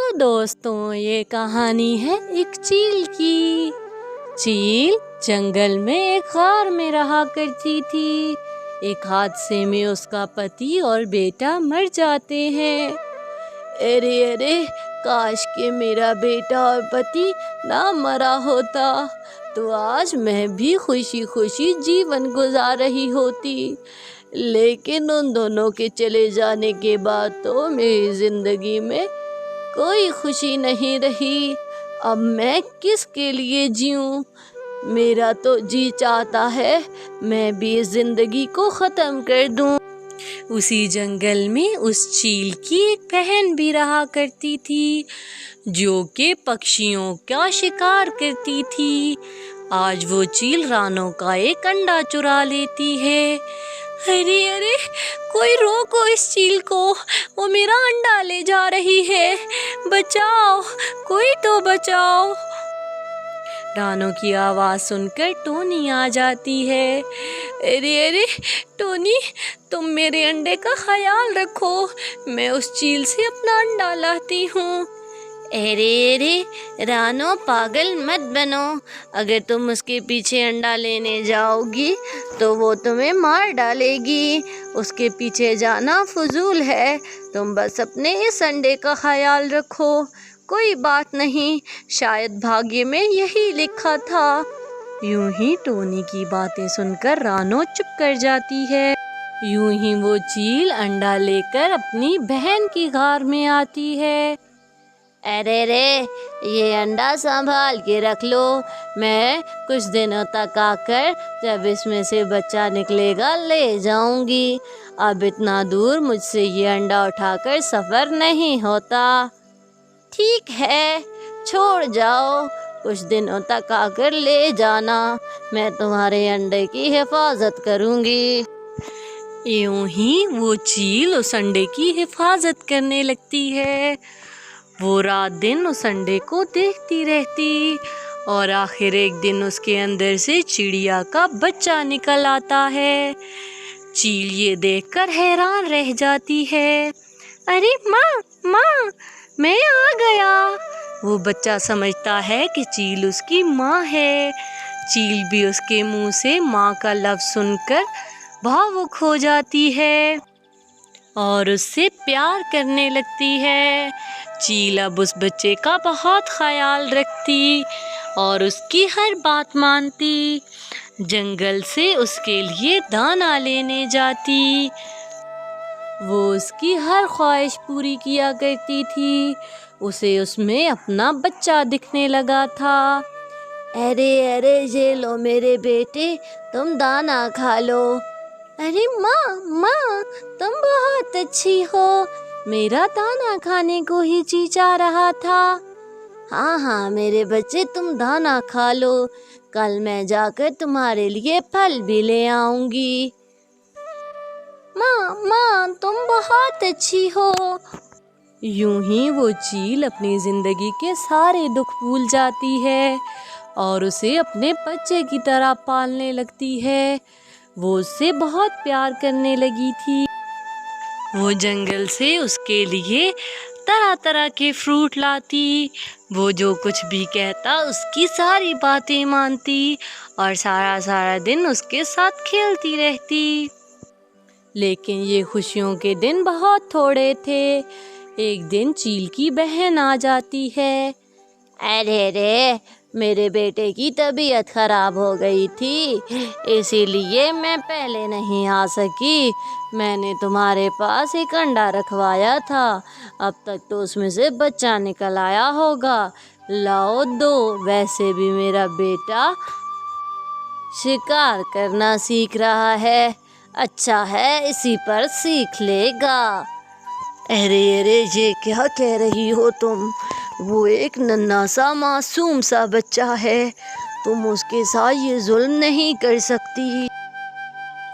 तो दोस्तों ये कहानी है एक चील की। चील जंगल में एक गार में रहा करती थी। एक हादसे में उसका पति और बेटा मर जाते हैं। अरे अरे, काश के मेरा बेटा और पति ना मरा होता तो आज मैं भी खुशी खुशी जीवन गुजार रही होती। लेकिन उन दोनों के चले जाने के बाद तो मेरी जिंदगी में कोई खुशी नहीं रही। अब मैं किसके लिए जीऊं? मेरा तो जी चाहता है मैं भी इस जिंदगी को खत्म कर दूं। उसी जंगल में उस चील की एक बहन भी रहा करती थी जो कि पक्षियों का शिकार करती थी। आज वो चील रानों का एक अंडा चुरा लेती है। अरे अरे, कोई रोको इस चील को, वो मेरा अंडा ले जा रही है। बचाओ, कोई तो बचाओ। रानों की आवाज़ सुनकर टोनी आ जाती है। अरे अरे टोनी, तुम मेरे अंडे का ख्याल रखो, मैं उस चील से अपना अंडा लाती हूँ। अरे अरे रानो, पागल मत बनो। अगर तुम उसके पीछे अंडा लेने जाओगी तो वो तुम्हें मार डालेगी। उसके पीछे जाना फजूल है। तुम बस अपने इस अंडे का ख्याल रखो। कोई बात नहीं, शायद भाग्य में यही लिखा था। यूं ही टोनी की बातें सुनकर रानो चुप कर जाती है। यूं ही वो चील अंडा लेकर अपनी बहन की गार में आती है। अरे रे, ये अंडा संभाल के रख लो। मैं कुछ दिनों तक आकर जब इसमें से बच्चा निकलेगा ले जाऊंगी। अब इतना दूर मुझसे ये अंडा उठाकर सफ़र नहीं होता। ठीक है, छोड़ जाओ, कुछ दिनों तक आकर ले जाना। मैं तुम्हारे अंडे की हिफाजत करूंगी। यूं ही वो चील उस अंडे की हिफाजत करने लगती है। वो रात दिन उस अंडे को देखती रहती और आखिर एक दिन उसके अंदर से चिड़िया का बच्चा निकल आता है। चील ये देखकर हैरान रह जाती है। अरे माँ माँ, मैं आ गया। वो बच्चा समझता है कि चील उसकी माँ है। चील भी उसके मुंह से माँ का लफ्ज़ सुनकर भावुक हो जाती है और उससे प्यार करने लगती है। चील अब उस बच्चे का बहुत ख्याल रखती और उसकी हर बात मानती। जंगल से उसके लिए दाना लेने जाती। वो उसकी हर ख्वाहिश पूरी किया करती थी। उसे उसमें अपना बच्चा दिखने लगा था। अरे अरे, ये लो मेरे बेटे, तुम दाना खा लो। अरे माँ माँ, तुम बहुत अच्छी हो, मेरा दाना खाने को ही जी चाह रहा था। हाँ हाँ मेरे बच्चे, तुम दाना खा लो। कल मैं जाकर तुम्हारे लिए फल भी ले आऊंगी। माँ माँ, तुम बहुत अच्छी हो। यूं ही वो चील अपनी जिंदगी के सारे दुख भूल जाती है और उसे अपने बच्चे की तरह पालने लगती है। वो उससे बहुत प्यार करने लगी थी। वो जंगल से उसके लिए तरह तरह के फ्रूट लाती। वो जो कुछ भी कहता उसकी सारी बातें मानती और सारा सारा दिन उसके साथ खेलती रहती। लेकिन ये खुशियों के दिन बहुत थोड़े थे। एक दिन चील की बहन आ जाती है। अरे रे, मेरे बेटे की तबीयत खराब हो गई थी, इसीलिए मैं पहले नहीं आ सकी। मैंने तुम्हारे पास एक अंडा रखवाया था, अब तक तो उसमें से बच्चा निकल आया होगा। लाओ दो। वैसे भी मेरा बेटा शिकार करना सीख रहा है, अच्छा है इसी पर सीख लेगा। अरे अरे, ये क्या कह रही हो तुम? वो एक नन्हा सा मासूम सा बच्चा है, तुम उसके साथ ये जुल्म नहीं कर सकती।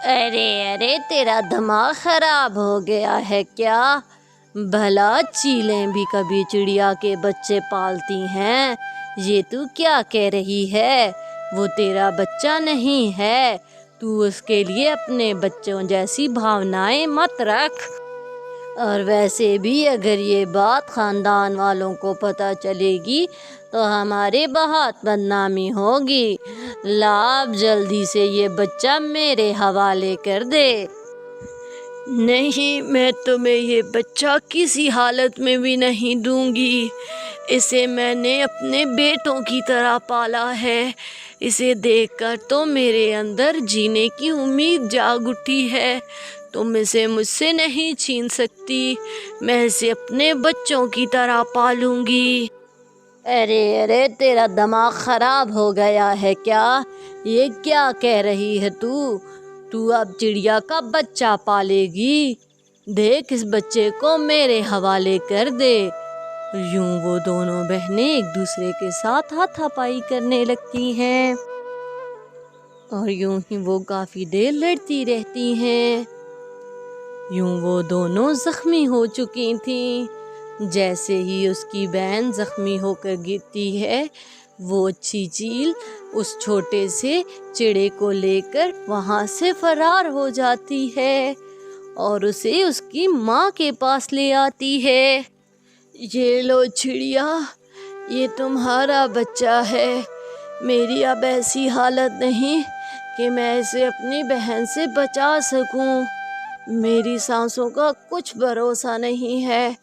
अरे अरे, तेरा दिमाग खराब हो गया है क्या? भला चीलें भी कभी चिड़िया के बच्चे पालती हैं? ये तू क्या कह रही है? वो तेरा बच्चा नहीं है। तू उसके लिए अपने बच्चों जैसी भावनाएं मत रख। اور ویسے بھی اگر یہ بات خاندان والوں کو پتہ چلے گی تو ہماری بہت بدنامی ہوگی۔ لا اب جلدی سے یہ بچہ میرے حوالے کر دے۔ نہیں، میں تمہیں یہ بچہ کسی حالت میں بھی نہیں دوں گی۔ اسے میں نے اپنے بیٹوں کی طرح پالا ہے۔ اسے دیکھ کر تو میرے اندر جینے کی امید جاگ اٹھی ہے۔ تم اسے مجھ سے نہیں چھین سکتی۔ میں اسے اپنے بچوں کی طرح پالوں گی۔ ارے تیرا دماغ خراب ہو گیا ہے کیا؟ یہ کیا کہہ رہی ہے تو اب چڑیا کا بچہ پالے گی؟ دیکھ اس بچے کو میرے حوالے کر دے۔ یوں وہ دونوں بہنیں ایک دوسرے کے ساتھ ہاتھا پائی کرنے لگتی ہیں اور یوں ہی وہ کافی دیر لڑتی رہتی ہیں۔ یوں وہ دونوں زخمی ہو چکی تھیں۔ جیسے ہی اس کی بہن زخمی ہو کر گرتی ہے، وہ اچھی چیل اس چھوٹے سے چڑے کو لے کر وہاں سے فرار ہو جاتی ہے اور اسے اس کی ماں کے پاس لے آتی ہے۔ یہ لو چڑیا، یہ تمہارا بچہ ہے۔ میری اب ایسی حالت نہیں کہ میں اسے اپنی بہن سے بچا سکوں۔ میری سانسوں کا کچھ بھروسہ نہیں ہے،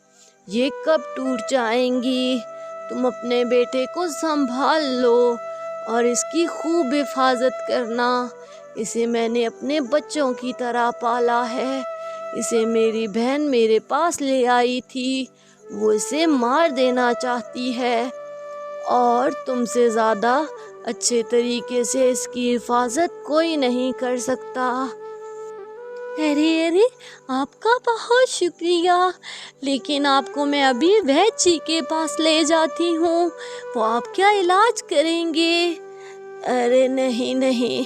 یہ کب ٹوٹ جائیں گی۔ تم اپنے بیٹے کو سنبھال لو اور اس کی خوب حفاظت کرنا۔ اسے میں نے اپنے بچوں کی طرح پالا ہے۔ اسے میری بہن میرے پاس لے آئی تھی، وہ اسے مار دینا چاہتی ہے اور تم سے زیادہ اچھے طریقے سے اس کی حفاظت کوئی نہیں کر سکتا۔ ارے آپ کا بہت شکریہ، لیکن آپ کو میں ابھی وید جی کے پاس لے جاتی ہوں، وہ آپ کیا علاج کریں گے۔ ارے نہیں،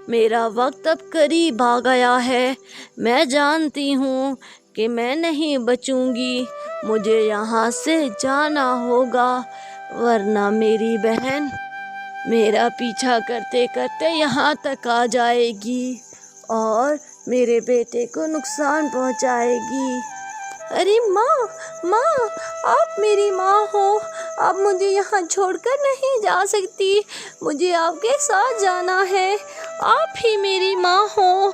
میرا وقت اب قریب آ گیا ہے۔ میں جانتی ہوں کہ میں نہیں بچوں گی، مجھے یہاں سے جانا ہوگا، ورنہ میری بہن میرا پیچھا کرتے کرتے یہاں تک آ جائے گی اور میرے بیٹے کو نقصان پہنچائے گی۔ ارے ماں، آپ میری ماں ہو، آپ مجھے یہاں چھوڑ کر نہیں جا سکتی، مجھے آپ کے ساتھ جانا ہے، آپ ہی میری ماں ہو۔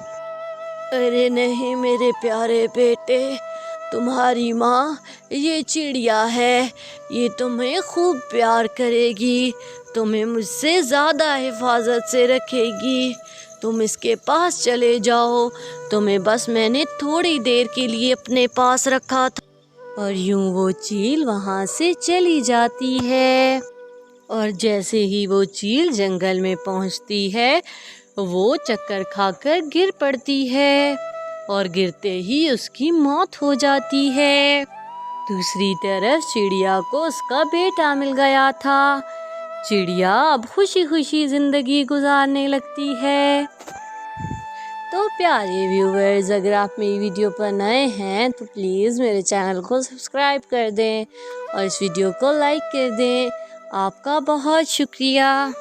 ارے نہیں میرے پیارے بیٹے، تمہاری ماں یہ چڑیا ہے، یہ تمہیں خوب پیار کرے گی، تمہیں مجھ سے زیادہ حفاظت سے رکھے گی۔ تم اس کے پاس چلے جاؤ، تمہیں بس میں نے تھوڑی دیر کے لیے اپنے پاس رکھا تھا۔ اور یوں وہ چیل وہاں سے چلی جاتی ہے اور جیسے ہی وہ چیل جنگل میں پہنچتی ہے، وہ چکر کھا کر گر پڑتی ہے اور گرتے ہی اس کی موت ہو جاتی ہے۔ دوسری طرف چڑیا کو اس کا بیٹا مل گیا تھا۔ چڑیا اب خوشی خوشی زندگی گزارنے لگتی ہے۔ تو پیارے ویورز، اگر آپ میری ویڈیو پر نئے ہیں تو پلیز میرے چینل کو سبسکرائب کر دیں اور اس ویڈیو کو لائک کر دیں۔ آپ کا بہت شکریہ۔